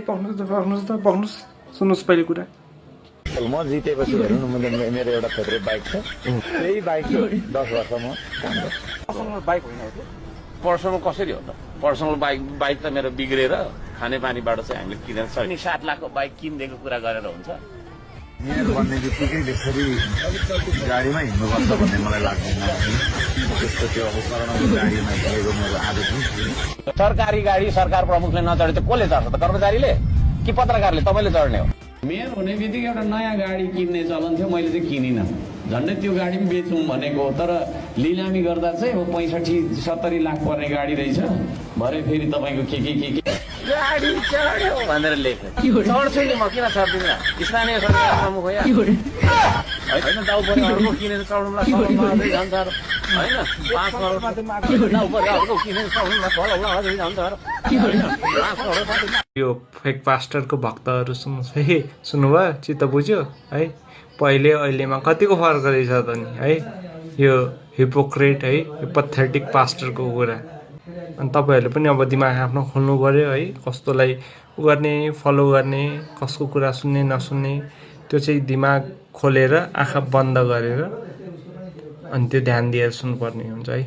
पक्नुहोस् सुन्नुहोस् पहिले कुरा म जितेपछि हेर्नु न मेरो एउटा फेभरेट बाइक छ त्यही बाइक 10 वर्षमा पर्सनल बाइक होइन हो पर्सनल कसरी हो त पर्सनल बाइक त मेरो बिग्रेर खानेपानीबाट चाहिँ हामीले किनेर छ नि 7 लाखको बाइक किनिदिएको कुरा गरेर हुन्छ मेरो भन्ने बित्तिकै त्यसरी गाडीमा हिँड्नुपर्छ भन्ने मलाई लाग्दैन त्यस्तो त्यो अवसरमा गाडीमा हिँडेको मेरो आदत नै सरकारी गाडी सरकार प्रमुखले नचढे त कसले चढ्छ त कर्मचारीले कि पत्रकारले तपाईँले चढ्ने हो मेयर हुने बित्तिकै एउटा नयाँ गाडी किन्ने चलन थियो मैले चाहिँ किनिनँ झन्डै त्यो गाडी पनि बेचौँ भनेको तर लिलामी गर्दा चाहिँ अब 65-70 लाख पर्ने गाडी रहेछ भरे फेरि तपाईँको के गाडी चढ्यो भनेर लेख्यो चढ्छु नि म किन चढ्दिनँ स्थानीय सरकार प्रमुख हो होइन दाउ पनि अर्को किनेर चढ्नुला अझै जान्छ होइन 5 करोड दाउ पनि अर्को किनेर चढ्नुला अझै जान्छ यो फेक पास्टरको भक्तहरू सुन्नुहोस् है सुन्नुभयो चित्त बुझ्यो है पहिले अहिलेमा कतिको फरक रहेछ त नि है यो हिपोक्रेट है यो पथेटिक पास्टरको कुरा अनि तपाईँहरूले पनि अब दिमाग आफ्नो खोल्नु पऱ्यो है कस्तोलाई गर्ने फलो गर्ने कसको कुरा सुन्ने नसुन्ने त्यो चाहिँ दिमाग खोलेर आँखा बन्द गरेर अनि त्यो ध्यान दिएर सुन्नुपर्ने हुन्छ है।